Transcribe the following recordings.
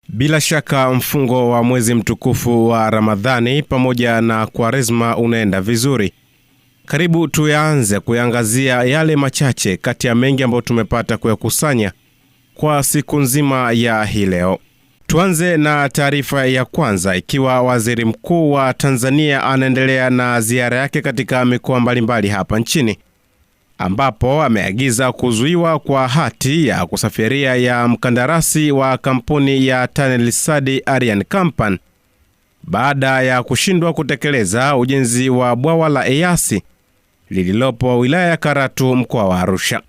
Bila shaka mfungo wa mwezi mtukufu wa Ramadhani pamoja na Kwaresma unaenda vizuri. Karibu tuyaanze kuangazia yale machache kati ya mengi ambayo tumepata kuyakusanya kwa siku nzima ya hii leo. Tuanze na taarifa ya kwanza, ikiwa Waziri Mkuu wa Tanzania anaendelea na ziara yake katika mikoa mbalimbali hapa nchini, ambapo ameagiza kuzuiwa kwa hati ya kusafiria ya mkandarasi wa kampuni ya TANESCO Arian Company baada ya kushindwa kutekeleza ujenzi wa bwawa la Eyasi lililopo wilaya ya Karatu, mkoa wa Arusha.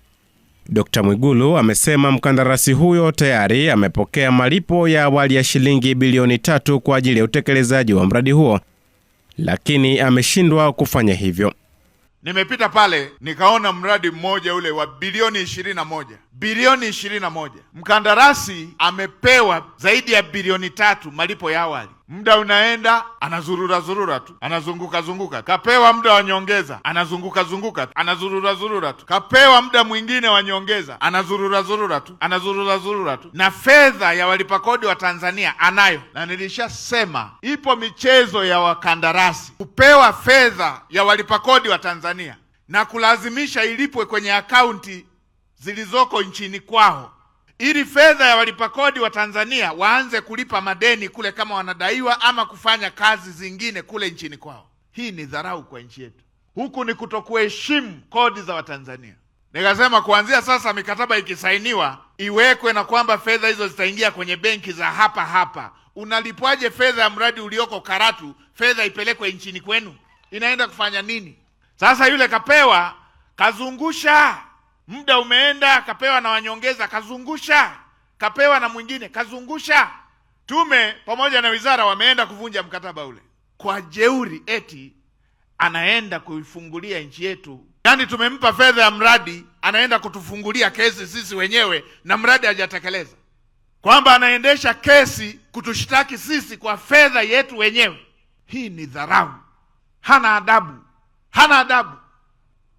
Dr. Mwigulu amesema mkandarasi huyo tayari amepokea malipo ya awali ya shilingi bilioni 3 kwa ajili ya utekelezaji wa mradi huo, lakini ameshindwa kufanya hivyo. Nimepita pale nikaona mradi mmoja ule wa bilioni 21. Mkandarasi amepewa zaidi ya bilioni 3 malipo ya awali. Muda unaenda, anazurura tu, anazunguka. Kapewa muda wa nyongeza, anazunguka tu. Kapewa muda mwingine wa nyongeza, anazurura tu. Na fedha ya walipa kodi wa Tanzania anayo. Na nilishasema ipo michezo ya wakandarasi kupewa fedha ya walipa kodi wa Tanzania na kulazimisha ilipwe kwenye akaunti zilizoko nchini kwao, ili fedha ya walipa kodi wa Tanzania waanze kulipa madeni kule kama wanadaiwa ama kufanya kazi zingine kule nchini kwao. Hii ni dharau kwa nchi yetu. Huku ni kutokuheshimu kodi za Watanzania. Nikasema kuanzia sasa mikataba ikisainiwa iwekwe na kwamba fedha hizo zitaingia kwenye benki za hapa. Unalipwaje fedha ya mradi ulioko Karatu, fedha ipelekwe nchini kwenu? Inaenda kufanya nini? Sasa yule kapewa, kazungusha. Muda umeenda, kapewa na wanyongeza, kazungusha. Kapewa na mwingine, kazungusha. Tume pamoja na wizara wameenda kuvunja mkataba ule kwa jeuri, eti anaenda kuifungulia nchi yetu. Yaani tumempa fedha ya mradi, anaenda kutufungulia kesi sisi wenyewe na mradi hajatekeleza. Kwamba anaendesha kesi kutushtaki sisi kwa fedha yetu wenyewe. Hii ni dharau. Hana adabu.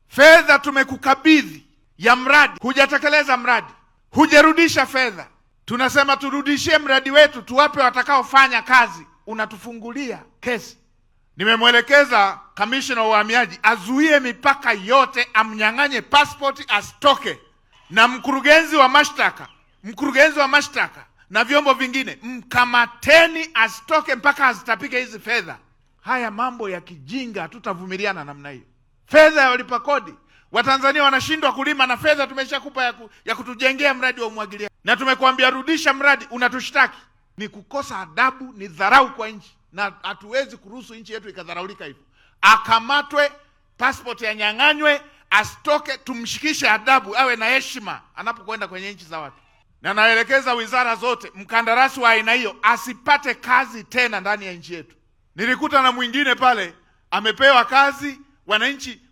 Fedha tumekukabidhi ya mradi, hujatekeleza mradi, hujarudisha fedha. Tunasema turudishie mradi wetu, tuwape watakaofanya kazi, unatufungulia kesi. Nimemwelekeza kamishna wa uhamiaji azuie mipaka yote, amnyang'anye passport asitoke, na mkurugenzi wa mashtaka na vyombo vingine mkamateni asitoke mpaka azitapike hizi fedha. Haya mambo ya kijinga, hatutavumiliana namna hiyo. Fedha ya walipa kodi Watanzania wanashindwa kulima na fedha tumeshakupa ya kutujengea mradi wa umwagiliaji, na tumekuambia rudisha mradi, unatushtaki. Ni kukosa adabu, ni dharau kwa nchi, na hatuwezi kuruhusu nchi yetu ikadharaulika hivyo. Akamatwe, passport yanyang'anywe, asitoke, tumshikishe adabu, awe na heshima anapokwenda kwenye nchi za watu. Na naelekeza wizara zote, mkandarasi wa aina hiyo asipate kazi tena ndani ya nchi yetu. Nilikuta na mwingine pale amepewa kazi,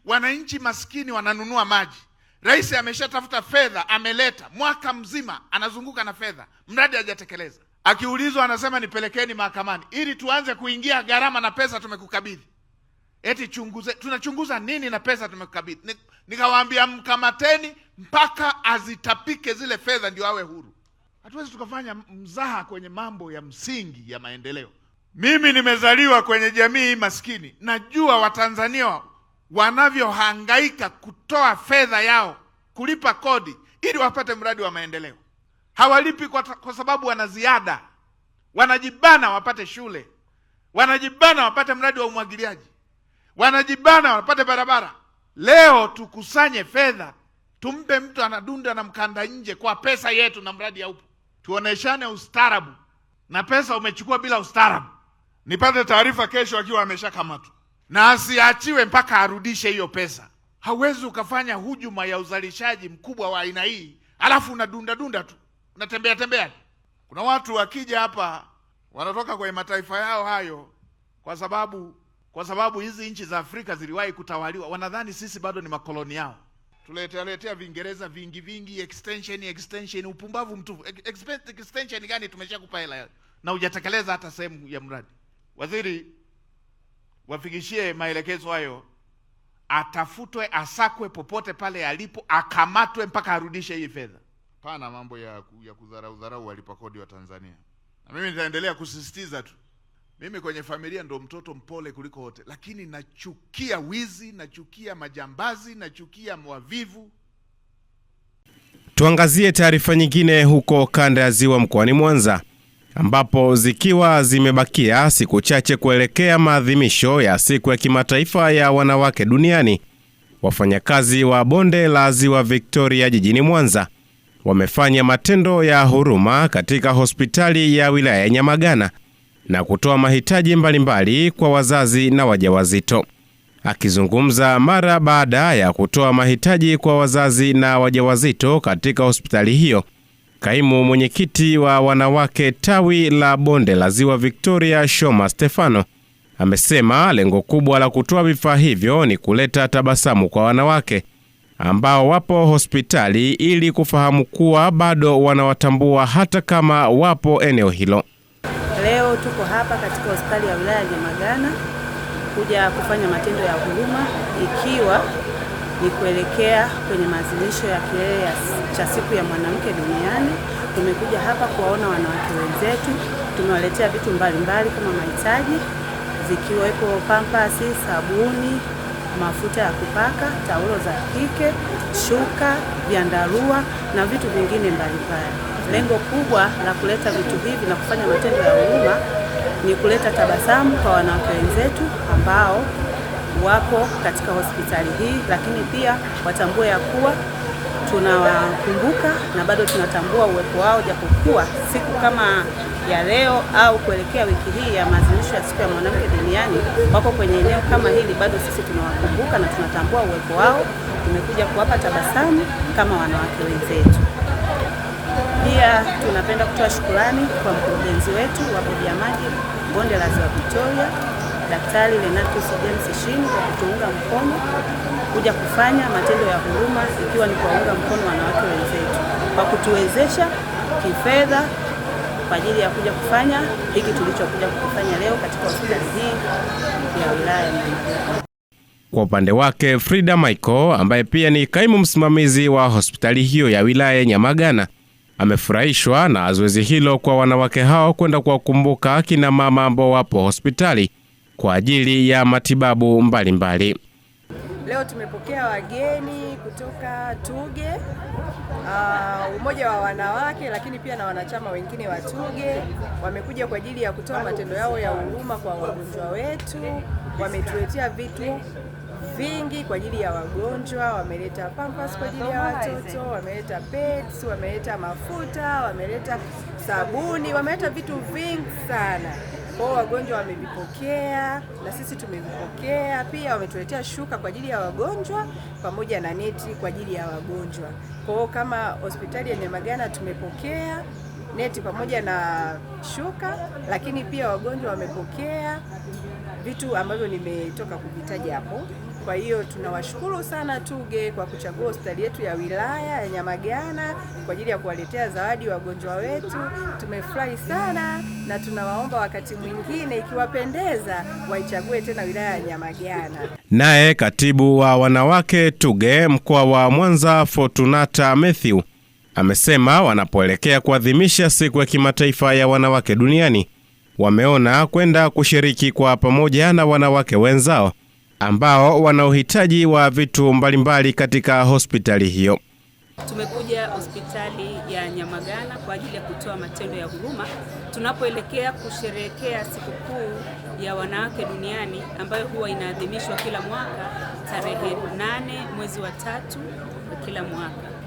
wananchi maskini wananunua maji. Rais ameshatafuta fedha, ameleta mwaka mzima, anazunguka na fedha, mradi hajatekeleza. Akiulizwa anasema nipelekeni mahakamani ili tuanze kuingia gharama na pesa tumekukabidhi. Eti tunachunguza nini na pesa tumekukabidhi? Nikawaambia mkamateni mpaka azitapike zile fedha ndio awe huru. Hatuwezi tukafanya mzaha kwenye mambo ya msingi ya maendeleo. Mimi nimezaliwa kwenye jamii maskini, najua Watanzania wanavyohangaika kutoa fedha yao kulipa kodi ili wapate mradi wa maendeleo. Hawalipi kwa sababu wana ziada, wanajibana wapate shule, wanajibana wapate mradi wa umwagiliaji, wanajibana wapate barabara. Leo tukusanye fedha, tumpe mtu anadunda na mkanda nje kwa pesa yetu na mradi haupo. Tuoneshane ustaarabu, na pesa umechukua bila ustaarabu. Nipate taarifa kesho akiwa ameshakamatwa, na asiachiwe mpaka arudishe hiyo pesa. Hauwezi ukafanya hujuma ya uzalishaji mkubwa wa aina hii alafu unadunda tu, unatembea. Kuna watu wakija hapa wanatoka kwenye mataifa yao hayo kwa sababu hizi nchi za Afrika ziliwahi kutawaliwa, wanadhani sisi bado ni makoloni yao. Tuletea Viingereza vingi, extension, upumbavu mtupu. Extension gani? Tumeshakupa hela na hujatekeleza hata sehemu ya mradi. Waziri, wafikishie maelekezo hayo, atafutwe, asakwe popote pale alipo, akamatwe mpaka arudishe hii fedha. Pana mambo ya kudharau walipa kodi wa Tanzania. Na mimi nitaendelea kusisitiza tu. Mimi kwenye familia ndo mtoto mpole kuliko wote, lakini nachukia wizi, nachukia majambazi, nachukia wavivu. Tuangazie taarifa nyingine huko kanda ya Ziwa mkoani Mwanza, ambapo zikiwa zimebakia siku chache kuelekea maadhimisho ya siku ya kimataifa ya wanawake duniani, wafanyakazi wa bonde la Ziwa Victoria jijini Mwanza wamefanya matendo ya huruma katika hospitali ya wilaya ya Nyamagana na kutoa mahitaji mbalimbali kwa wazazi na wajawazito. Akizungumza mara baada ya kutoa mahitaji kwa wazazi na wajawazito katika hospitali hiyo, kaimu mwenyekiti wa wanawake tawi la bonde la Ziwa Victoria, Shoma Stefano, amesema lengo kubwa la kutoa vifaa hivyo ni kuleta tabasamu kwa wanawake ambao wapo hospitali ili kufahamu kuwa bado wanawatambua hata kama wapo eneo hilo. Leo tuko hapa katika hospitali ya wilaya ya Nyamagana kuja kufanya matendo ya huruma, ikiwa ni kuelekea kwenye maadhimisho ya kilele cha siku ya mwanamke duniani. Tumekuja hapa kuwaona wanawake wenzetu, tumewaletea vitu mbalimbali kama mahitaji, zikiwepo pampasi, sabuni, mafuta ya kupaka, taulo za kike, shuka, vyandarua na vitu vingine mbalimbali. Lengo kubwa la kuleta vitu hivi na kufanya matendo ya huruma ni kuleta tabasamu kwa wanawake wenzetu ambao wako katika hospitali hii, lakini pia watambue ya kuwa tunawakumbuka na bado tunatambua uwepo wao, japokuwa siku kama ya leo au kuelekea wiki hii ya maadhimisho ya siku ya mwanamke duniani wako kwenye eneo kama hili, bado sisi tunawakumbuka na tunatambua uwepo wao. Tumekuja kuwapa tabasamu kama wanawake wenzetu. Pia tunapenda kutoa shukrani kwa mkurugenzi wetu wa bodi ya maji bonde la Ziwa Victoria, Daktari Renatus James Shini, kwa kutuunga mkono kuja kufanya matendo ya huruma, ikiwa ni kuwaunga mkono wanawake wenzetu kwa kutuwezesha kifedha kwa ajili ya kuja kufanya hiki tulichokuja kufanya leo katika hospitali hii ya wilaya ya Nyamagana. Kwa upande wake, Frida Michael ambaye pia ni kaimu msimamizi wa hospitali hiyo ya wilaya ya Nyamagana amefurahishwa na zoezi hilo kwa wanawake hao kwenda kuwakumbuka akina mama ambao wapo hospitali kwa ajili ya matibabu mbalimbali. Leo tumepokea wageni kutoka TUGHE, umoja wa wanawake, lakini pia na wanachama wengine wa TUGHE. Wamekuja kwa ajili ya kutoa matendo yao ya huruma kwa wagonjwa wetu. Wametuletea vitu vingi kwa ajili ya wagonjwa, wameleta pampers kwa ajili ya watoto, wameleta pads, wameleta mafuta, wameleta sabuni, wameleta vitu vingi sana. Kwa wagonjwa wamevipokea na sisi tumevipokea. Pia wametuletea shuka kwa ajili ya wagonjwa pamoja na neti kwa ajili ya wagonjwa. Kwa kama hospitali ya Nyamagana tumepokea neti pamoja na shuka, lakini pia wagonjwa wamepokea vitu ambavyo nimetoka kuvitaja hapo. Kwa hiyo tunawashukuru sana TUGHE kwa kuchagua hospitali yetu ya wilaya ya Nyamagana kwa ajili ya kuwaletea zawadi wagonjwa wetu. Tumefurahi sana na tunawaomba wakati mwingine ikiwapendeza waichague tena wilaya ya Nyamagana. Naye katibu wa wanawake TUGHE mkoa wa Mwanza, Fortunata Matthew, amesema wanapoelekea kuadhimisha siku ya kimataifa ya wanawake duniani wameona kwenda kushiriki kwa pamoja na wanawake wenzao ambao wana uhitaji wa vitu mbalimbali katika hospitali hiyo. Tumekuja hospitali ya Nyamagana kwa ajili ya kutoa matendo ya huruma tunapoelekea kusherehekea sikukuu ya wanawake duniani ambayo huwa inaadhimishwa kila mwaka tarehe 8 mwezi wa 3 kila mwaka.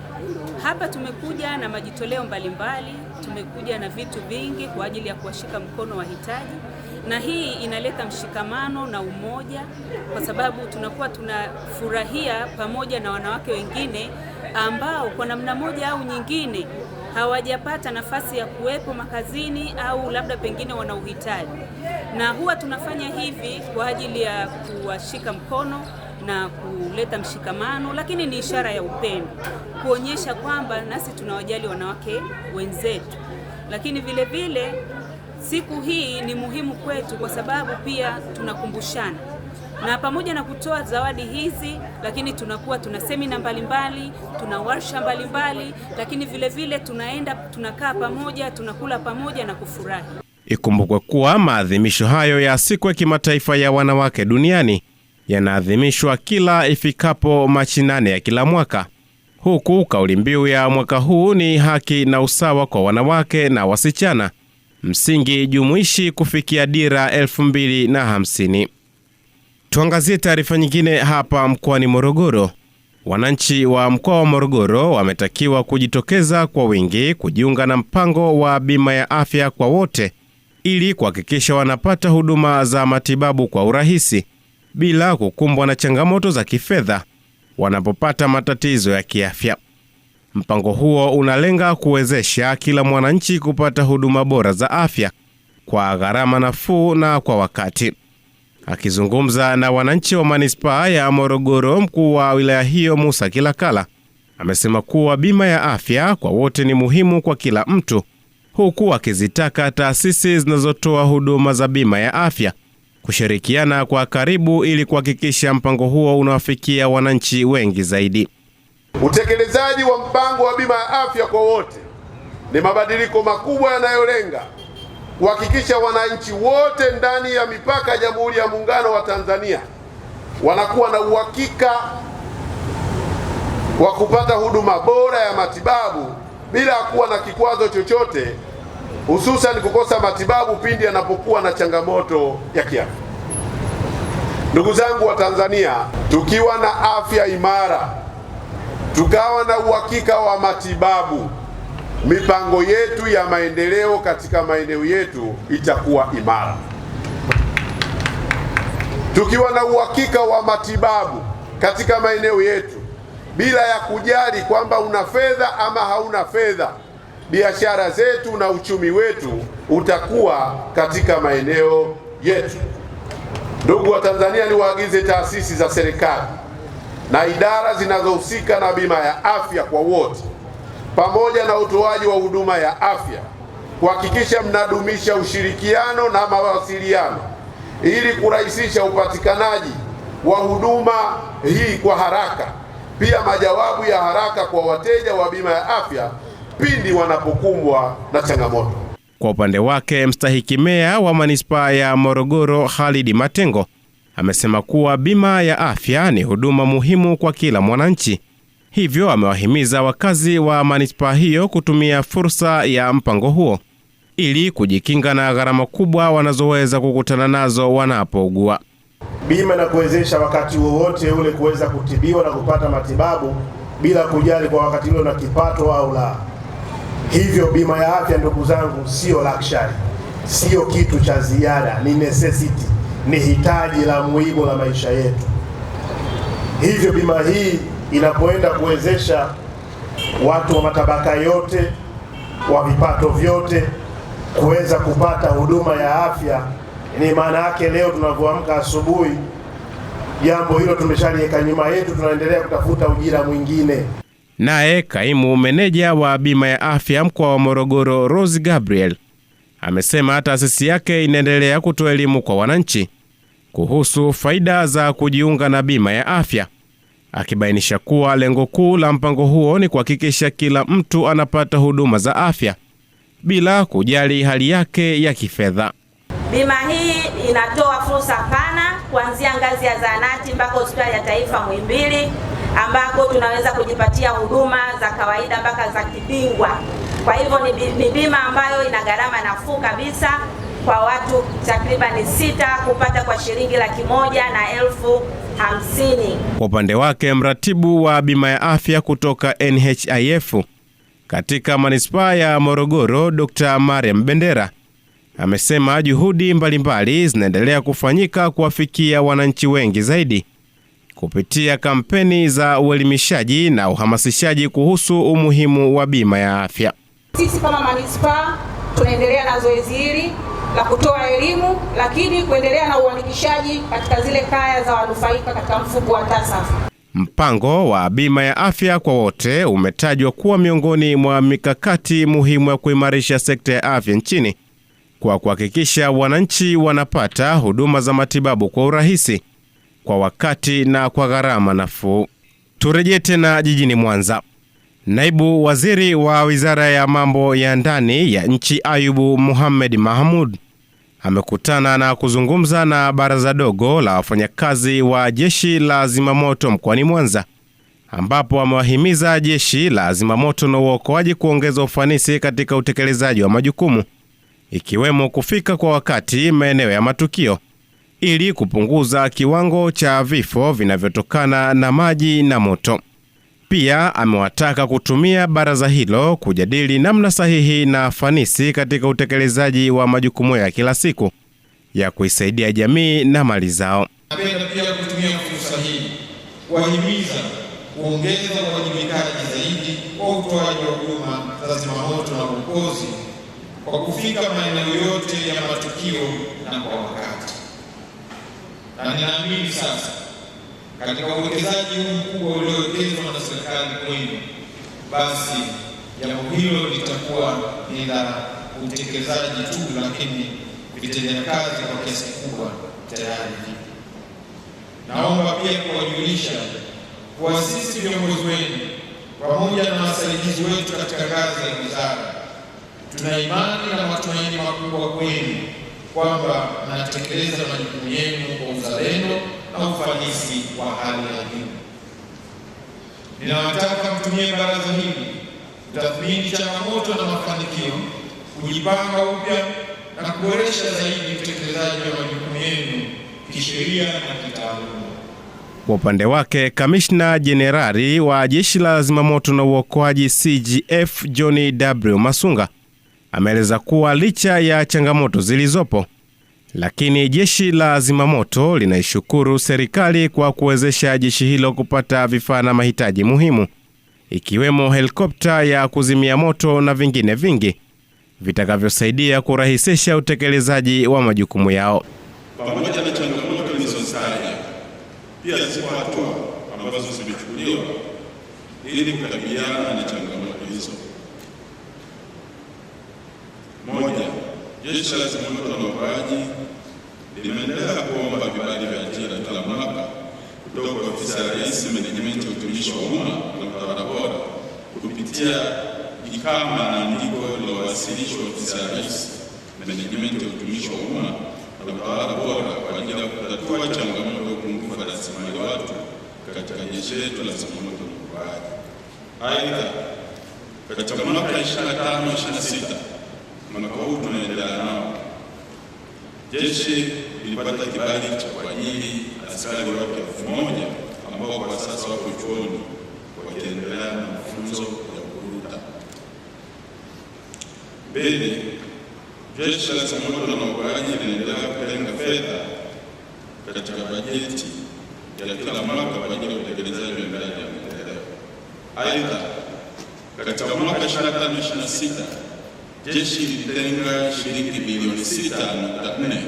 Hapa tumekuja na majitoleo mbalimbali, tumekuja na vitu vingi kwa ajili ya kuwashika mkono wahitaji, na hii inaleta mshikamano na umoja kwa sababu tunakuwa tunafurahia pamoja na wanawake wengine ambao kwa namna moja au nyingine hawajapata nafasi ya kuwepo makazini au labda pengine wana uhitaji, na huwa tunafanya hivi kwa ajili ya kuwashika mkono na kuleta mshikamano, lakini ni ishara ya upendo, kuonyesha kwamba nasi tunawajali wanawake wenzetu. Lakini vile vile siku hii ni muhimu kwetu kwa sababu pia tunakumbushana Na pamoja na kutoa zawadi hizi, lakini tuna semina mbalimbali, tuna warsha mbalimbali, lakini vile vile tunakaa pamoja, tunakula pamoja na kufurahi. Ikumbukwe kuwa maadhimisho hayo ya siku ya kimataifa ya wanawake duniani yanaadhimishwa kila ifikapo Machi 8 ya kila mwaka. Huku kauli mbiu ya mwaka huu ni haki na usawa kwa wanawake na wasichana, msingi jumuishi kufikia dira 2050. Tuangazie taarifa nyingine hapa mkoani Morogoro. Wananchi wa mkoa wa Morogoro wametakiwa kujitokeza kwa wingi kujiunga na mpango wa bima ya afya kwa wote ili kuhakikisha wanapata huduma za matibabu kwa urahisi bila kukumbwa na changamoto za kifedha wanapopata matatizo ya kiafya. Mpango huo unalenga kuwezesha kila mwananchi kupata huduma bora za afya kwa gharama nafuu na kwa wakati. Akizungumza na wananchi wa manispaa ya Morogoro, mkuu wa wilaya hiyo Musa Kilakala amesema kuwa bima ya afya kwa wote ni muhimu kwa kila mtu, huku akizitaka taasisi zinazotoa huduma za bima ya afya kushirikiana kwa karibu ili kuhakikisha mpango huo unawafikia wananchi wengi zaidi. Utekelezaji wa mpango wa bima ya afya kwa wote ni mabadiliko makubwa yanayolenga kuhakikisha wananchi wote ndani ya mipaka ya Jamhuri ya Muungano wa Tanzania wanakuwa na uhakika wa kupata huduma bora ya matibabu bila kuwa na kikwazo chochote, hususan kukosa matibabu pindi anapokuwa na changamoto ya kiafya. Ndugu zangu wa Tanzania, tukiwa na afya imara, tukawa na uhakika wa matibabu, mipango yetu ya maendeleo katika maeneo yetu itakuwa imara. Tukiwa na uhakika wa matibabu katika maeneo yetu, bila ya kujali kwamba una fedha ama hauna fedha, biashara zetu na uchumi wetu utakuwa katika maeneo yetu. Ndugu wa Tanzania, niwaagize taasisi za serikali na idara zinazohusika na bima ya afya kwa wote pamoja na utoaji wa huduma ya afya kuhakikisha mnadumisha ushirikiano na mawasiliano ili kurahisisha upatikanaji wa huduma hii kwa haraka, pia majawabu ya haraka kwa wateja wa bima ya afya pindi wanapokumbwa na changamoto. Kwa upande wake, mstahiki meya wa manispaa ya Morogoro Khalid Matengo amesema kuwa bima ya afya ni huduma muhimu kwa kila mwananchi. Hivyo amewahimiza wakazi wa manispaa hiyo kutumia fursa ya mpango huo ili kujikinga na gharama kubwa wanazoweza kukutana nazo wanapougua. Bima inakuwezesha wakati wowote ule kuweza kutibiwa na kupata matibabu bila kujali kwa wakati ule na kipato au la. Hivyo bima ya afya, ndugu zangu, sio luxury, sio kitu cha ziada, ni necessity, ni hitaji la muhimu la maisha yetu. Hivyo bima hii inapoenda kuwezesha watu wa matabaka yote, wa vipato vyote kuweza kupata huduma ya afya, ni maana yake leo tunavyoamka asubuhi, jambo hilo tumeshaliweka nyuma yetu, tunaendelea kutafuta ujira mwingine. Naye kaimu meneja wa bima ya afya mkoa wa Morogoro Rose Gabriel amesema taasisi yake inaendelea kutoa elimu kwa wananchi kuhusu faida za kujiunga na bima ya afya, akibainisha kuwa lengo kuu la mpango huo ni kuhakikisha kila mtu anapata huduma za afya bila kujali hali yake ya kifedha. Bima hii inatoa fursa pana kuanzia ngazi ya zahanati mpaka hospitali ya taifa Muhimbili, ambako tunaweza kujipatia huduma za kawaida mpaka za kibingwa. Kwa hivyo ni bima ambayo ina gharama nafuu kabisa kwa watu takriban 6 kupata kwa shilingi 150,000. Kwa upande wake, mratibu wa bima ya afya kutoka NHIF katika manispaa ya Morogoro Dr. Mariam Bendera amesema juhudi mbalimbali zinaendelea kufanyika kuwafikia wananchi wengi zaidi kupitia kampeni za uelimishaji na uhamasishaji kuhusu umuhimu wa bima ya afya. Sisi kama manispaa tunaendelea na zoezi hili la kutoa elimu, lakini kuendelea na uandikishaji katika zile kaya za wanufaika katika mfuko wa TASAF. Mpango wa bima ya afya kwa wote umetajwa kuwa miongoni mwa mikakati muhimu ya kuimarisha sekta ya afya nchini kwa kuhakikisha wananchi wanapata huduma za matibabu kwa urahisi kwa wakati na kwa gharama nafuu. Turejee tena jijini Mwanza. Naibu Waziri wa Wizara ya Mambo ya Ndani ya nchi Ayubu Mohamed Mahmud amekutana na kuzungumza na baraza dogo la wafanyakazi wa Jeshi la Zimamoto mkoani Mwanza, ambapo amewahimiza Jeshi la Zimamoto na Uokoaji kuongeza ufanisi katika utekelezaji wa majukumu, ikiwemo kufika kwa wakati maeneo ya matukio ili kupunguza kiwango cha vifo vinavyotokana na maji na moto. Pia amewataka kutumia baraza hilo kujadili namna sahihi na fanisi katika utekelezaji wa majukumu ya kila siku ya kuisaidia jamii na mali zao. Napenda pia kutumia fursa hii kuwahimiza kuongeza uwajibikaji zaidi kwa utoaji wa huduma za zimamoto na uokozi kwa kufika maeneo yote ya matukio na kwa wakati. Na ninaamini sasa katika uwekezaji huu mkubwa uliowekezwa na serikali kwenu, basi jambo hilo litakuwa ni la utekelezaji tu, lakini vitendea kazi kwa kiasi kikubwa tayari vipo. Naomba pia kuwajulisha kwa sisi viongozi wenu pamoja na wasaidizi wetu katika ngazi ya wizara, tuna imani na matumaini makubwa kwenu kwamba mnatekeleza majukumu yenu kwa uzalendo na ufanisi wa hali ya juu. Ninawataka mtumie baraza hili kutathmini changamoto na mafanikio, kujipanga upya na kuboresha zaidi utekelezaji wa majukumu yenu kisheria na kitaaluma. Kwa upande wake, Kamishna Jenerali wa Jeshi la Zimamoto na Uokoaji CGF Johnny W. Masunga ameeleza kuwa licha ya changamoto zilizopo, lakini Jeshi la Zimamoto linaishukuru serikali kwa kuwezesha jeshi hilo kupata vifaa na mahitaji muhimu, ikiwemo helikopta ya kuzimia moto na vingine vingi vitakavyosaidia kurahisisha utekelezaji wa majukumu yao. Pamoja na changamoto nilizotaja, pia zipo hatua ambazo zimechukuliwa ili kukabiliana na changamoto hizo. Moja, Jeshi la Zimamoto na Uokoaji limeendelea kuomba vibali vya ajira kila mwaka kutoka kwa Ofisi ya Rais, Menejimenti ya Utumishi wa Umma na Utawala Bora kupitia ikama na andiko lilowasilishwa Ofisi ya Rais, Menejimenti ya Utumishi wa Umma na Utawala Bora kwa ajili ya kutatua changamoto ya upungufu wa rasilimali watu katika jeshi letu la Zimamoto na Uokoaji. Aidha, katika mwaka 25-26 mwaka huu tunaendelea nao, jeshi lilipata kibali cha kuajiri askari wake 1000 ambao kwa sasa wako chuoni wakiendelea na mafunzo ya ukuruta. Pili, Jeshi la Zimamoto na Uokoaji linaendelea kutenga fedha katika bajeti ya kila mwaka kwa ajili ya utekelezaji wa miradi ya maendeleo. Aidha, katika mwaka 25-26 jeshi lilitenga shilingi bilioni 6.4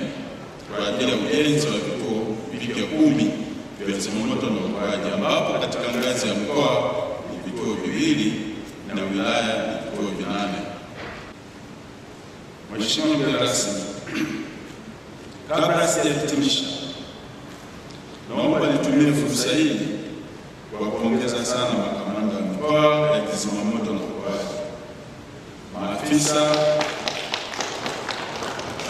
kwa ajili ya ujenzi wa vituo vipya 10 vya Zimamoto na Uokoaji, ambapo katika ngazi ya mkoa ni vituo 2 na wilaya ni vituo 8. Mheshimiwa mgeni rasmi, kabla sijahitimisha, naomba nitumie fursa hii kwa kuongeza sana makamanda wa mikoa ya Zimamoto na Uokoaji, maafisa,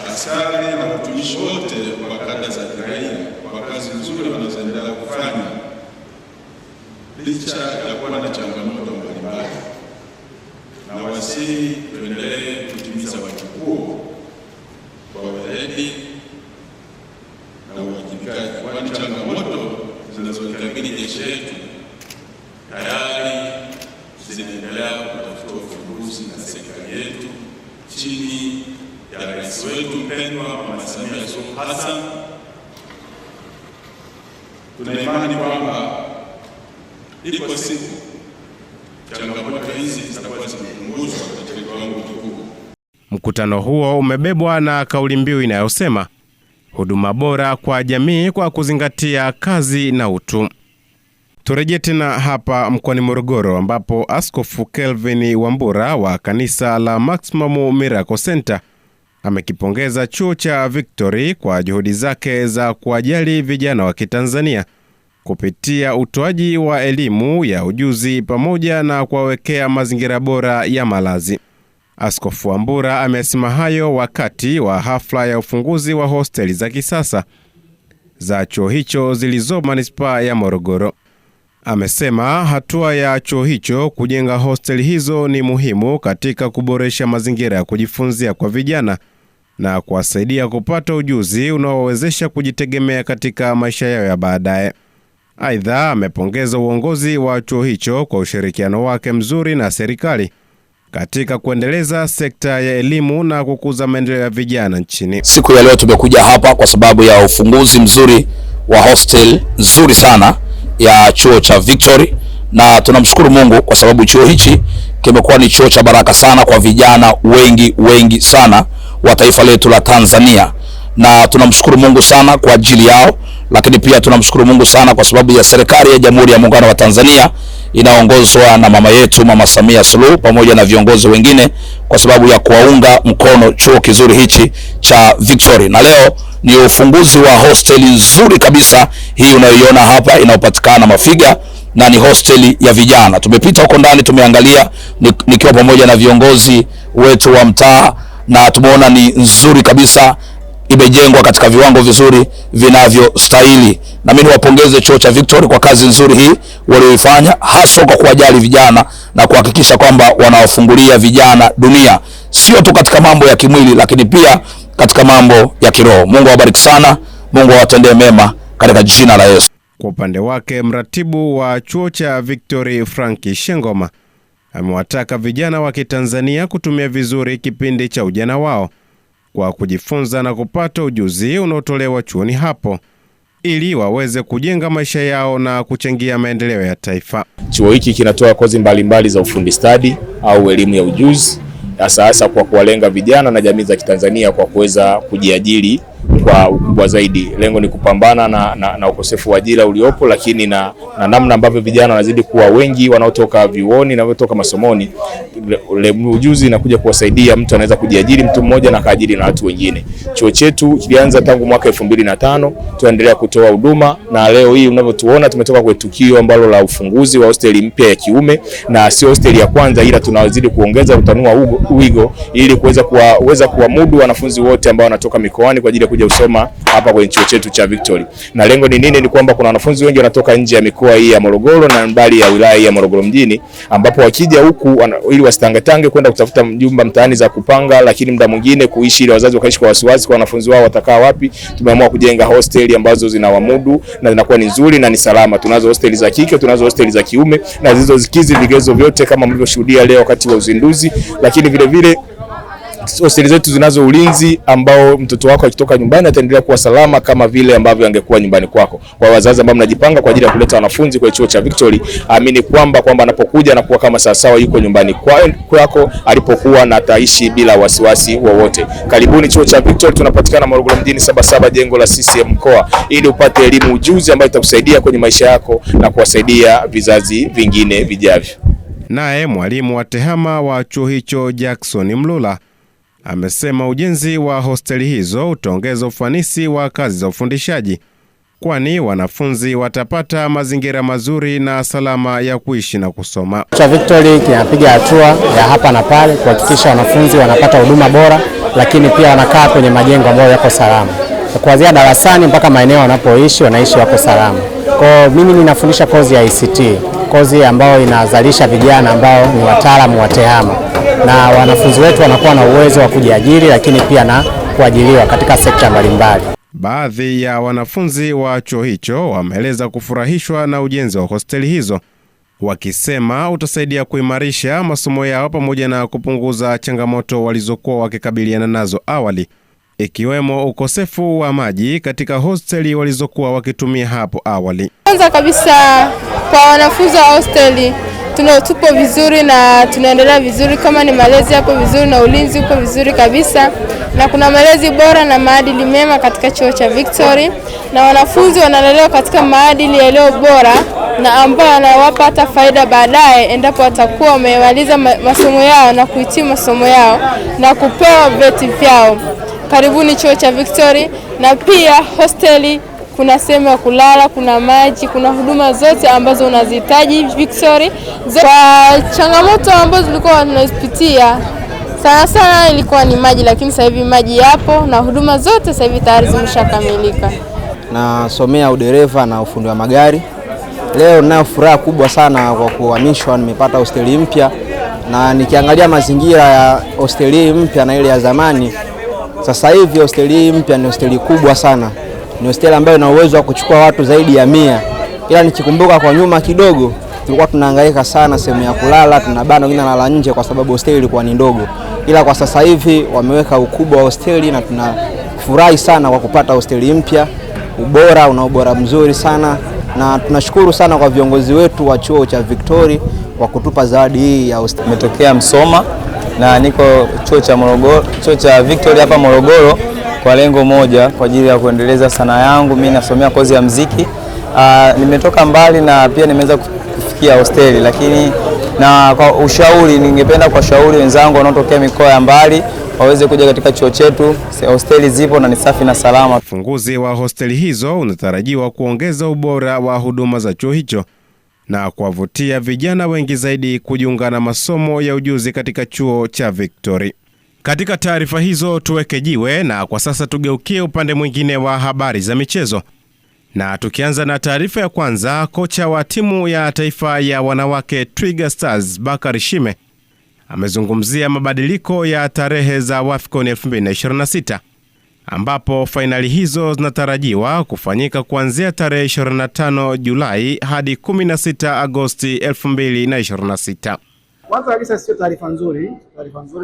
askari na watumishi wote wa kada za kiraia kwa kazi nzuri wanazoendelea kufanya licha ya kuwa na changamoto mbalimbali, na wasihi tuendelee kutimiza wajibu kwa weledi na uwajibikaji, kwani changamoto zinazolikabili jeshi letu tayari zinaendelea kutafuta ufumbuzi na serikali yetu chini ya rais wetu mpendwa Mama Samia Suluhu Hassan. Tuna imani kwamba iko siku changamoto hizi zitakuwa zimepunguzwa katika kiwango kikubwa. Mkutano huo umebebwa na kauli mbiu inayosema huduma bora kwa jamii kwa kuzingatia kazi na utu. Turejee tena hapa mkoani Morogoro, ambapo Askofu Kelvin Wambura wa kanisa la Maximum Miracle Center amekipongeza chuo cha Victory kwa juhudi zake za kuwajali vijana wa Kitanzania kupitia utoaji wa elimu ya ujuzi pamoja na kuwawekea mazingira bora ya malazi. Askofu Wambura amesema hayo wakati wa hafla ya ufunguzi wa hosteli za kisasa za chuo hicho zilizo manispaa ya Morogoro. Amesema hatua ya chuo hicho kujenga hosteli hizo ni muhimu katika kuboresha mazingira ya kujifunzia kwa vijana na kuwasaidia kupata ujuzi unaowezesha kujitegemea katika maisha yao ya baadaye. Aidha, amepongeza uongozi wa chuo hicho kwa ushirikiano wake mzuri na serikali katika kuendeleza sekta ya elimu na kukuza maendeleo ya vijana nchini. Siku ya leo tumekuja hapa kwa sababu ya ufunguzi mzuri wa hostel nzuri sana ya chuo cha Victory, na tunamshukuru Mungu kwa sababu chuo hichi kimekuwa ni chuo cha baraka sana kwa vijana wengi sana wa taifa letu la Tanzania, na tunamshukuru Mungu sana kwa ajili yao. Lakini pia tunamshukuru Mungu sana kwa sababu ya serikali ya Jamhuri ya Muungano wa Tanzania inaongozwa na mama yetu Mama Samia Suluhu pamoja na viongozi wengine kwa sababu ya kuwaunga mkono chuo kizuri hichi cha Victory. Na leo ni ufunguzi wa hosteli nzuri kabisa hii unayoiona hapa inayopatikana Mafiga, na ni hosteli ya vijana. Tumepita huko ndani, tumeangalia nikiwa pamoja na viongozi wetu wa mtaa, na tumeona ni nzuri kabisa, imejengwa katika viwango vizuri vinavyostahili. Na mimi niwapongeze chuo cha Victory kwa kazi nzuri hii walioifanya, hasa kwa kuwajali vijana na kuhakikisha kwamba wanawafungulia vijana dunia, sio tu katika mambo ya kimwili lakini pia katika mambo ya kiroho. Mungu awabariki sana, Mungu awatendee mema katika jina la Yesu. Kwa upande wake, mratibu wa chuo cha Victory Franki Shengoma amewataka vijana wa Kitanzania kutumia vizuri kipindi cha ujana wao kwa kujifunza na kupata ujuzi unaotolewa chuoni hapo ili waweze kujenga maisha yao na kuchangia maendeleo ya taifa. Chuo hiki kinatoa kozi mbalimbali za ufundi stadi au elimu ya ujuzi, hasa kwa kuwalenga vijana na jamii za Kitanzania kwa kuweza kujiajiri kwa ukubwa zaidi. Lengo ni kupambana na ukosefu wa ajira uliopo, lakini na namna ambavyo vijana wanazidi kuwa wengi wanaotoka vyuoni na wanaotoka masomoni. Ujuzi inakuja kuwasaidia mtu anaweza kujiajiri mtu mmoja na kaajiri na watu wengine. Chuo chetu kilianza tangu mwaka 2005, tunaendelea kutoa huduma, na leo hii unavyotuona tumetoka kwa tukio ambalo la ufunguzi wa hosteli mpya ya kiume, na sio hosteli ya kwanza, ila tunazidi kuongeza kutanua wigo ili kuweza kuwamudu wanafunzi wote ambao wanatoka mikoani kwa ajili ya kuja usoma hapa kwenye chuo chetu cha Victory. Na lengo ni nini? Ni kwamba kuna wanafunzi wengi wanatoka nje ya mikoa hii ya Morogoro na mbali ya wilaya ya Morogoro mjini, ambapo wakija huku ili wasitangatange kwenda kutafuta nyumba mtaani za kupanga, lakini muda mwingine kuishi ili wazazi wakaishi kwa wasiwasi kwa wanafunzi wao watakaa wapi. Tumeamua kujenga hosteli ambazo zinawamudu na zinakuwa ni nzuri na ni salama. Tunazo hosteli za kike, tunazo hosteli za kiume, na zilizozikizi vigezo vyote kama mlivyoshuhudia leo wakati wa uzinduzi. Lakini vile vile hosteli zetu zinazo ulinzi ambao mtoto wako akitoka nyumbani ataendelea kuwa salama kama vile ambavyo angekuwa nyumbani kwako. Kwa wazazi ambao mnajipanga kwa ajili ya kuleta wanafunzi kwa chuo cha Victory, amini kwamba anapokuja anakuwa kama sawasawa yuko nyumbani kwako alipokuwa, na ataishi bila wasiwasi wowote. Karibuni chuo cha Victory, tunapatikana Morogoro mjini 77 jengo la CCM mkoa, ili upate elimu ujuzi ambayo itakusaidia kwenye maisha yako na kuwasaidia vizazi vingine vijavyo. Naye mwalimu wa tehama wa chuo hicho Jackson Mlula amesema ujenzi wa hosteli hizo utaongeza ufanisi wa kazi za ufundishaji, kwani wanafunzi watapata mazingira mazuri na salama ya kuishi na kusoma. Chuo cha Victory kinapiga hatua ya hapa na pale kuhakikisha wanafunzi wanapata huduma bora, lakini pia wanakaa kwenye majengo ambayo yako salama. Kuanzia darasani mpaka maeneo wanapoishi wanaishi wako salama. Kwa mimi ninafundisha kozi ya ICT, kozi ambayo inazalisha vijana ambao ni wataalamu wa tehama, na wanafunzi wetu wanakuwa na uwezo wa kujiajiri lakini pia na kuajiriwa katika sekta mbalimbali. Baadhi ya wanafunzi wa chuo hicho wameeleza kufurahishwa na ujenzi wa hosteli hizo, wakisema utasaidia kuimarisha masomo yao pamoja na kupunguza changamoto walizokuwa wakikabiliana nazo awali, ikiwemo ukosefu wa maji katika hosteli walizokuwa wakitumia hapo awali. Kwanza kabisa kwa wanafunzi wa hosteli tupo vizuri na tunaendelea vizuri, kama ni malezi hapo vizuri na ulinzi uko vizuri kabisa, na kuna malezi bora na maadili mema katika chuo cha Victory, na wanafunzi wanalelewa katika maadili yaliyo bora na ambao wanawapa hata faida baadaye endapo watakuwa wamemaliza masomo yao na kuhitimu masomo yao na kupewa vyeti vyao. Karibuni chuo cha Victory, na pia hosteli kuna sehemu ya kulala, kuna maji, kuna huduma zote ambazo unazihitaji Victory. Kwa changamoto ambazo tulikuwa tunazipitia sana ilikuwa ni maji, lakini sasa hivi maji yapo na huduma zote sasa hivi tayari zimeshakamilika. Nasomea udereva na ufundi wa magari. Leo ninayo furaha kubwa sana kwa kuhamishwa, nimepata hosteli mpya, na nikiangalia mazingira ya hosteli mpya na ile ya zamani, sasa hivi hosteli mpya ni hosteli kubwa sana. Ni hosteli ambayo ina uwezo wa kuchukua watu zaidi ya 100. Ila nikikumbuka kwa nyuma kidogo tulikuwa tunahangaika sana sehemu ya kulala, tunabana wengine nalala nje kwa sababu hosteli ilikuwa ni ndogo. Ila kwa sasa hivi wameweka ukubwa wa hosteli na tunafurahi sana kwa kupata hosteli mpya. Ubora mzuri sana, na tunashukuru sana kwa viongozi wetu wa chuo cha Victory kwa kutupa zawadi hii ya hosteli. Nimetokea Msoma na niko chuo cha Victory hapa Morogoro kwa lengo moja, kwa ajili ya kuendeleza sanaa yangu. Mimi nasomea kozi ya muziki. Nimetoka mbali na pia nimeweza kufikia hosteli, lakini na kwa ushauri ningependa kwa shauri wenzangu wanaotokea mikoa ya mbali waweze kuja katika chuo chetu. Hosteli zipo na ni safi na salama. Ufunguzi wa hosteli hizo unatarajiwa kuongeza ubora wa huduma za chuo hicho na kuwavutia vijana wengi zaidi kujiunga na masomo ya ujuzi katika chuo cha Victory. Katika taarifa hizo tuweke jiwe, na kwa sasa tugeukie upande mwingine wa habari za michezo. Na tukianza na taarifa ya kwanza, kocha wa timu ya taifa ya wanawake Twiga Stars Bakari Shime amezungumzia mabadiliko ya tarehe za WAFCON 2026 ambapo fainali hizo zinatarajiwa kufanyika kuanzia tarehe 25 Julai hadi 16 Agosti 2026. Kwanza kabisa sio taarifa nzuri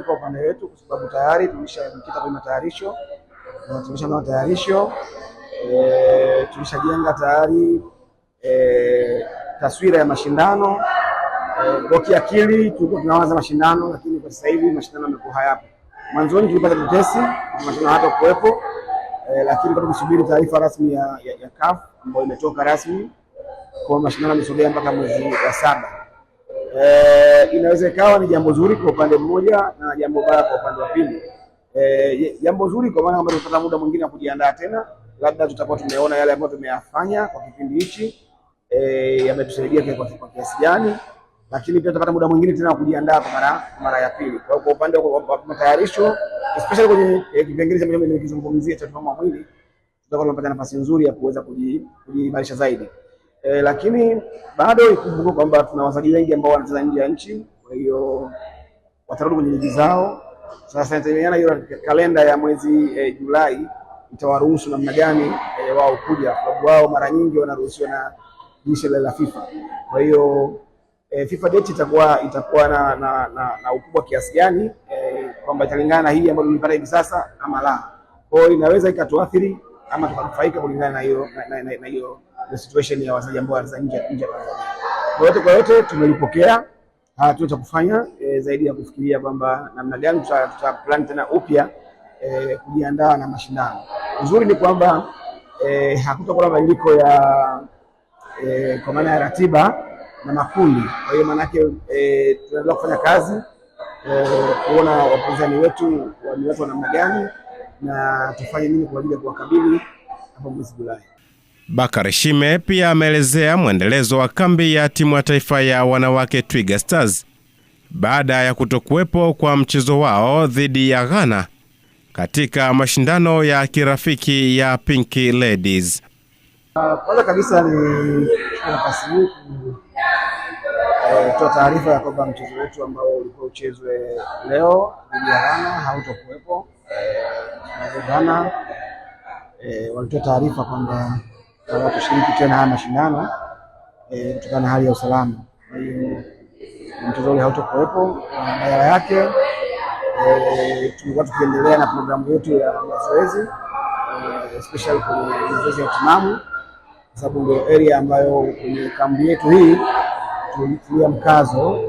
kwa upande wetu, kwa sababu tayari tumeshakita kwenye matayarisho. Tulishajenga tayari taswira ya mashindano. Kwa kiakili tulikuwa tunaanza mashindano, lakini kwa sasa hivi mashindano yamekuwa hayapo. Mwanzoni tulipata tetesi mashindano hata kuwepo, lakini kwa kusubiri taarifa rasmi ya CAF ambayo imetoka rasmi kwa mashindano yamesogea mpaka mwezi wa 7. Inaweza ikawa ni jambo zuri kwa upande mmoja na jambo baya kwa upande wa pili. Jambo zuri kwa maana kwamba tutapata muda mwingine wa kujiandaa tena, labda tutakuwa tumeona yale ambayo tumeyafanya kwa kipindi hichi yametusaidia kwa kiasi gani, lakini pia tutapata muda mwingine tena wa kujiandaa kwa mara ya pili. Kwa upande wa matayarisho, especially kwenye kipengele cha nimekizungumzia cha mfumo wa mwili, tutakuwa tunapata nafasi nzuri ya kuweza kujiimarisha zaidi. Lakini bado ikumbuke kwamba tuna wachezaji wengi ambao wanacheza nje ya nchi, kwa hiyo watarudi kwenye ligi zao. Sasa inategemeana hiyo kalenda ya mwezi Julai itawaruhusu namna gani wao kuja, kwa sababu wao mara nyingi wanaruhusiwa na dirisha la FIFA. Kwa hiyo FIFA date itakuwa na ukubwa kiasi gani, kwamba italingana na hii ambayo tumepata hivi sasa ama la. Kwa hiyo inaweza ikatuathiri ama tukanufaika kulingana na hiyo situation ya wachezaji ambao wanacheza nje ya Tanzania. Kwa yote tumelipokea, hatuna cha kufanya zaidi ya kufikiria kwamba namna gani tuta plan tena upya kujiandaa na mashindano. Uzuri ni kwamba hakutakuwa na mabadiliko ya kwa maana ya ratiba na makundi. Kwa hiyo maana yake tunaendelea kufanya kazi kuona wapinzani wetu ni watu wa namna gani na tufanye nini kwa ajili ya kuwakabili hapo mwezi Julai. Bakari Shime pia ameelezea mwendelezo wa kambi ya timu ya taifa ya wanawake Twiga Stars baada ya kutokuwepo kwa mchezo wao dhidi ya Ghana katika mashindano ya kirafiki ya Pink Ladies. Kwanza kabisa ni nafasi hii kutoa taarifa ya kwamba mchezo wetu ambao ulikuwa uchezwe leo dhidi ya Ghana hautokuwepo. Ghana walitoa taarifa kwamba hawatashiriki tena haya mashindano kutokana na hali ya usalama. Kwa hiyo mchezo ule hautokuwepo. Badala yake tulikuwa tukiendelea na programu yetu ya mazoezi, especially kwenye mazoezi ya timamu, kwa sababu ndio area ambayo kwenye kambi yetu hii tulitia mkazo.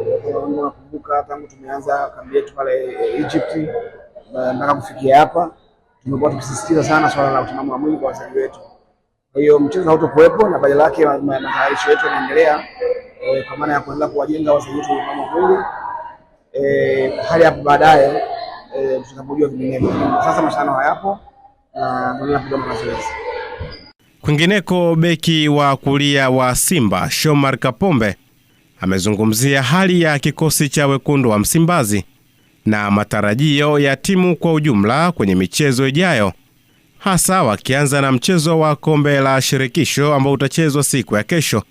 Nakumbuka tangu tumeanza kambi yetu pale Egypt mpaka kufikia hapa tumekuwa tukisisitiza sana swala la utimamu wa mwili kwa wachezaji wetu. Kwa hiyo mchezo hautokuwepo na badala yake matayarisho yetu yanaendelea kwa maana ya kuendelea kuwajenga wachezaji wetu kama mwili hali hapo baadaye tutakapojua vinginevyo. Sasa mashindano hayapo na tunapiga mazoezi. Kwingineko, beki wa kulia wa Simba Shomari Kapombe amezungumzia hali ya kikosi cha wekundu wa Msimbazi na matarajio ya timu kwa ujumla kwenye michezo ijayo, hasa wakianza na mchezo wa kombe la shirikisho ambao utachezwa siku ya kesho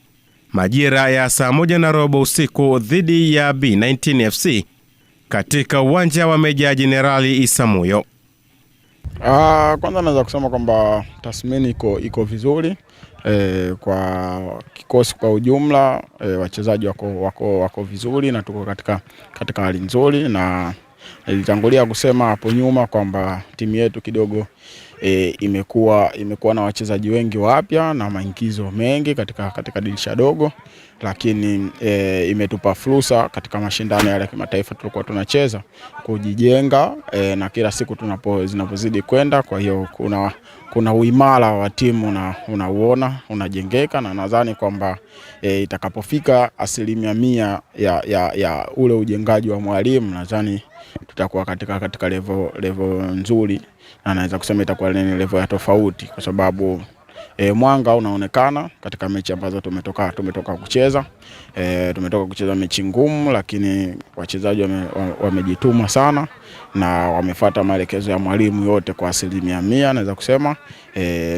majira ya saa 1:15 usiku dhidi ya B19 FC katika uwanja wa Meja Jenerali Isamuhyo. Kwanza naweza kusema kwamba tathmini iko vizuri kwa kikosi kwa ujumla, wachezaji wako vizuri na tuko katika hali nzuri, na nilitangulia kusema hapo nyuma kwamba timu yetu kidogo imekuwa na wachezaji wengi wapya na maingizo mengi katika dirisha dogo, lakini imetupa fursa katika mashindano ya kimataifa tulikuwa tunacheza kujijenga na kila siku zinapozidi kwenda. Kwa hiyo kuna uimara wa timu na unajengeka, na nadhani kwamba itakapofika 100% ya ule ujengaji wa mwalimu, nadhani tutakuwa katika level nzuri, na naweza kusema itakuwa ni level ya tofauti kwa sababu mwanga unaonekana katika mechi ambazo tumetoka kucheza. Tumetoka kucheza mechi ngumu, lakini wachezaji wamejituma sana na wamefuata maelekezo ya mwalimu yote kwa 100%, naweza kusema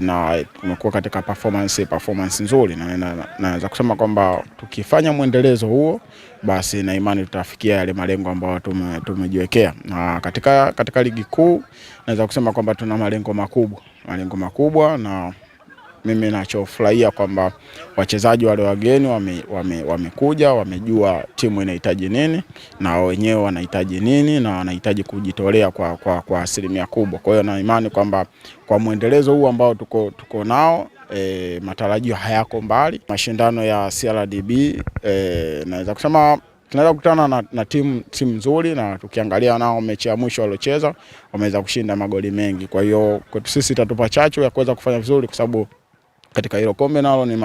na tumekuwa katika performance nzuri, na naweza kusema kwamba tukifanya muendelezo huo, basi na imani tutafikia yale malengo ambayo tumejiwekea. Na katika ligi kuu naweza kusema kwamba tuna malengo makubwa, na mimi nachofurahia kwamba wachezaji wale wageni wamekuja, wamejua timu inahitaji nini na wenyewe wanahitaji nini na wanahitaji kujitolea kwa 100% kubwa. Kwa hiyo na imani kwamba kwa muendelezo huu ambao tuko nao, matarajio hayako mbali. Mashindano ya CRDB naweza kusema tunaweza kukutana na timu nzuri, na tukiangalia nao mechi ya mwisho waliocheza wameweza kushinda magoli mengi. Kwa hiyo kwetu sisi itatupa chachu ya kuweza kufanya vizuri, kwa sababu katika hilo kombe nalo ni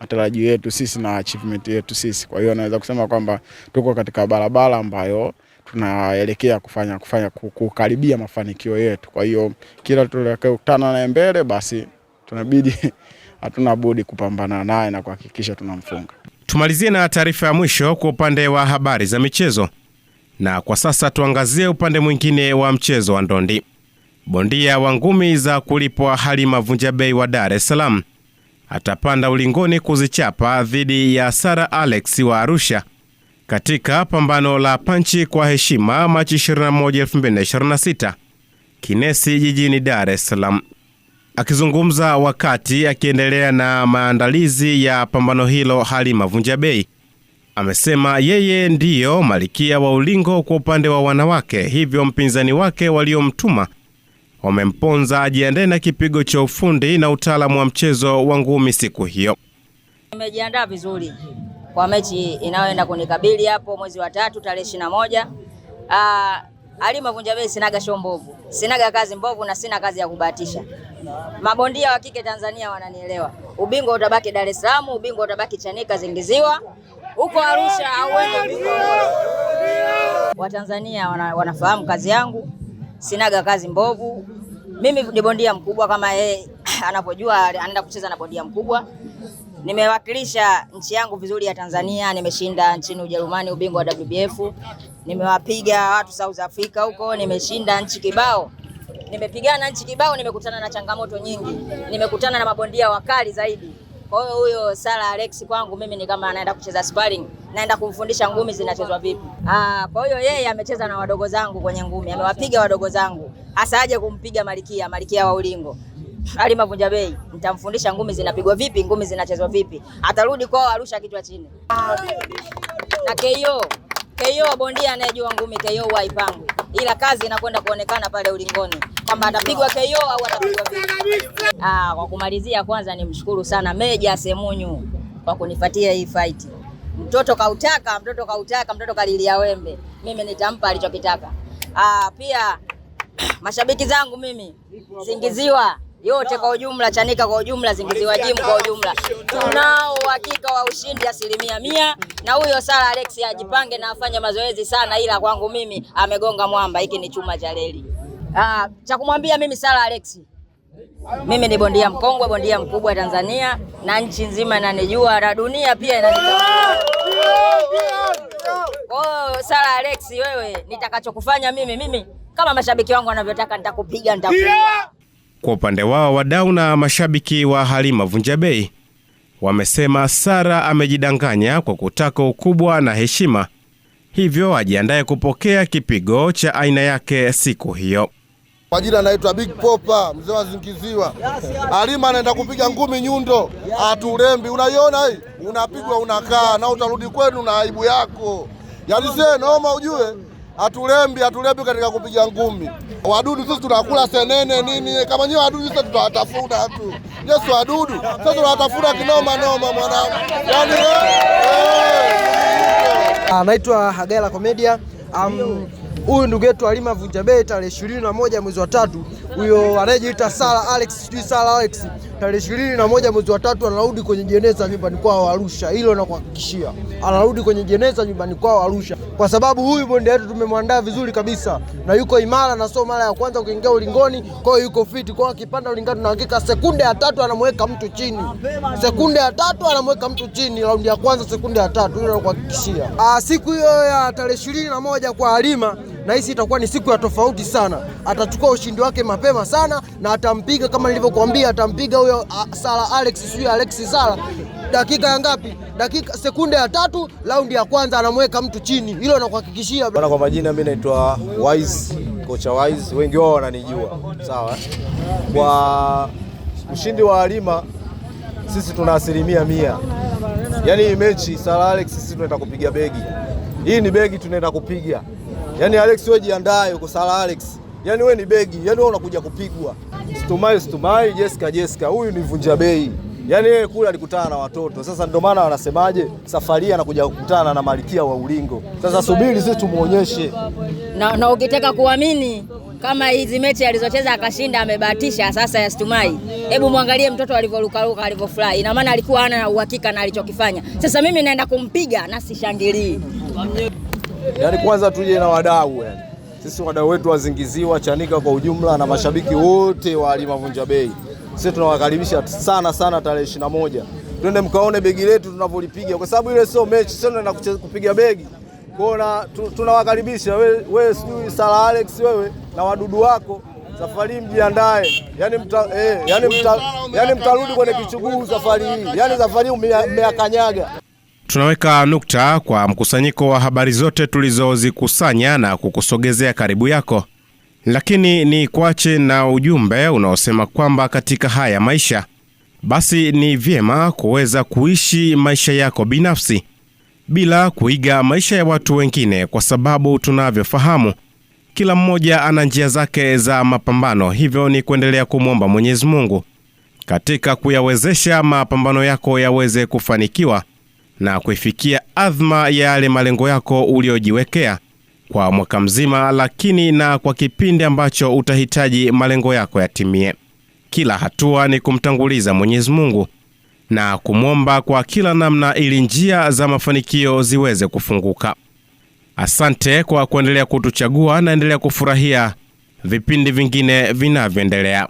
matarajio yetu sisi na achievement yetu sisi. Kwa hiyo naweza kusema kwamba tuko katika barabara ambayo tunaelekea kukaribia mafanikio yetu. Kwa hiyo kila tutakayokutana naye mbele, basi hatuna budi kupambana naye na kuhakikisha tunamfunga. Tumalizie na taarifa ya mwisho kwa upande wa habari za michezo, na kwa sasa tuangazie upande mwingine wa mchezo wa ndondi. Bondia wa ngumi za kulipwa Halima Vunjabei wa Dar es Salaam atapanda ulingoni kuzichapa dhidi ya Sara Alex wa Arusha katika pambano la panchi kwa heshima Machi 21, 2026 Kinesi jijini Dar es Salaam. Akizungumza wakati akiendelea na maandalizi ya pambano hilo, Halima Vunjabei amesema yeye ndiyo malkia wa ulingo kwa upande wa wanawake, hivyo mpinzani wake waliomtuma wamemponza ajiandae na kipigo cha ufundi na utaalamu wa mchezo wa ngumi siku hiyo. Nimejiandaa vizuri kwa mechi inayoenda kunikabili hapo mwezi wa 3 tarehe 21. Halima Vunjabei sinaga show mbovu, sinaga kazi mbovu na sina kazi ya kubahatisha. Mabondia wa kike Tanzania wananielewa. Ubingwa utabaki Dar es Salaam, ubingwa utabaki Chanika Zingiziwa. Huko Arusha au wewe ubingwa. Watanzania wanafahamu kazi yangu. Sinaga kazi mbovu. Mimi ni bondia mkubwa kama yeye anapojua anaenda kucheza na bondia mkubwa. Nimewakilisha nchi yangu vizuri ya Tanzania, nimeshinda nchini Ujerumani ubingwa wa WBF. Nimewapiga watu South Africa huko, nimeshinda nchi kibao. Nimepigana nchi kibao, nimekutana na changamoto nyingi. Nimekutana na mabondia wakali zaidi. Kwa hiyo huyo Sara Alex kwangu mimi ni kama anaenda kucheza sparring, naenda kumfundisha ngumi zinachezwa vipi. Kwa hiyo yeye amecheza na wadogo zangu kwenye ngumi, amewapiga wadogo zangu. Hasa aje kumpiga malkia wa ulingo. Halima Vunjabei nitamfundisha ngumi zinapigwa vipi, ngumi zinachezwa vipi. Atarudi kwao Arusha kichwa chini. Na KO bondia anayejua ngumi, KO haipangu. Ila kazi inakwenda kuonekana pale ulingoni kwamba atapigwa KO au atapigwa vipi. Kwa kumalizia, kwanza nimshukuru sana Meja Semunyu kwa kunifuatia hii fight. Mtoto kalilia wembe. Mimi nitampa alichokitaka. Pia mashabiki zangu mimi Zingiziwa, yote kwa ujumla, Chanika kwa ujumla, Zingiziwa Gym kwa ujumla, tunao uhakika wa ushindi 100%. Na huyo Sara Alex ajipange na afanye mazoezi sana, ila kwangu mimi amegonga mwamba. Hiki ni chuma cha reli. Cha kumwambia mimi Sara Alex, mimi ni bondia mkongwe, bondia mkubwa Tanzania, na nchi nzima inanijua na dunia pia inanijua. Oh, Sara Alex, wewe nitakachokufanya mimi kama mashabiki wangu wanavyotaka nitakupiga, nitakuua. Kwa upande wao, wadau na mashabiki wa Halima Vunjabei wamesema Sara amejidanganya kwa kutaka ukubwa na heshima, hivyo ajiandae kupokea kipigo cha aina yake siku hiyo. Kwa jina anaitwa Big Popa, mzee wa Zingiziwa. Halima anaenda kupiga ngumi nyundo, atulembi. Unaiona hii? Unapigwa unakaa na utarudi kwenu na aibu yako. Yaani sasa naomba ujue, atulembi katika kupiga ngumi. Wadudu sisi tunakula senene nini, kama nyewe wadudu sisi tutawatafuna tu. Yesu wadudu, sasa tunawatafuna kinoma mwanangu. Yaani anaitwa Hagela Komedia. Huyu ndugu yetu Halima Vunjabei tarehe 21 mwezi wa 3, huyo anayejiita Sara Alex, Sara Alex, tarehe 21 mwezi wa 3 anarudi kwenye jeneza nyumbani kwao Arusha. Hilo nakuhakikishia, anarudi kwenye jeneza nyumbani kwao Arusha, kwa sababu huyu bondia wetu tumemwandaa vizuri kabisa na yuko imara, na sio mara ya kwanza kuingia ulingoni, kwa hiyo yuko fit. Kwa akipanda ulingoni na hakika sekunde ya 3 anamweka mtu chini, sekunde ya 3 anamweka mtu chini, raundi ya kwanza sekunde ya 3. Hilo nakuhakikishia. Siku hiyo ya tarehe 21 kwa Halima, na hisi itakuwa ni siku ya tofauti sana. Atachukua ushindi wake mapema sana na atampiga kama nilivyokuambia, atampiga huyo Sara Alex, sio Alex Sara. Dakika ya ngapi? Dakika sekunde ya 3, raundi ya kwanza anamweka mtu chini. Hilo nakuhakikishia. Bwana, kwa majina mimi naitwa Wise, kocha Wise, wengi wao wananijua. Sawa. Kwa ushindi wa Halima sisi tuna 100%. Yaani hii mechi Sara Alex sisi tunaenda kupiga begi. Hii ni begi tunaenda kupiga. Yaani Alex wewe jiandae uko Sara Alex. Yaani wewe ni begi, yaani wewe unakuja kupigwa. Stumai, Jessica, huyu ni Vunjabei. Yaani yeye kule alikutana na watoto. Sasa ndio maana wanasemaje, safari anakuja kukutana na Malkia wa Ulingo. Sasa subiri sisi tumuonyeshe. Na ukitaka kuamini kama hizi mechi alizocheza akashinda amebahatisha sasa ya Stumai, hebu muangalie mtoto alivyorukaruka, alivyofurahi. Ina maana alikuwa hana uhakika na alichokifanya. Sasa mimi naenda kumpiga na sishangilii. Yaani kwanza tuje na wadau yani. Sisi wadau wetu wazingiziwa Chanika kwa ujumla na mashabiki wote wa Halima Vunjabei. Sisi tunawakaribisha sana tarehe 21. Twende mkaone begi letu tunavyolipiga, kwa sababu ile sio mechi, sio tunaenda kupiga begi. Kwa tunawakaribisha wewe sijui Sara Alex, wewe na wadudu wako, safari mjiandae. Yaani mtarudi kwenye kichuguu safari hii. Yaani safari mmeakanyaga. Tunaweka nukta kwa mkusanyiko wa habari zote tulizozikusanya na kukusogezea karibu yako. Lakini ni kuache na ujumbe unaosema kwamba katika haya maisha, basi ni vyema kuweza kuishi maisha yako binafsi bila kuiga maisha ya watu wengine, kwa sababu tunavyofahamu kila mmoja ana njia zake za mapambano. Hivyo ni kuendelea kumwomba Mwenyezi Mungu katika kuyawezesha mapambano yako yaweze kufanikiwa na kuifikia adhma ya yale malengo yako uliojiwekea kwa mwaka mzima, lakini na kwa kipindi ambacho utahitaji malengo yako yatimie. Kila hatua ni kumtanguliza Mwenyezi Mungu na kumwomba kwa kila namna ili njia za mafanikio ziweze kufunguka. Asante kwa kuendelea kutuchagua na endelea kufurahia vipindi vingine vinavyoendelea.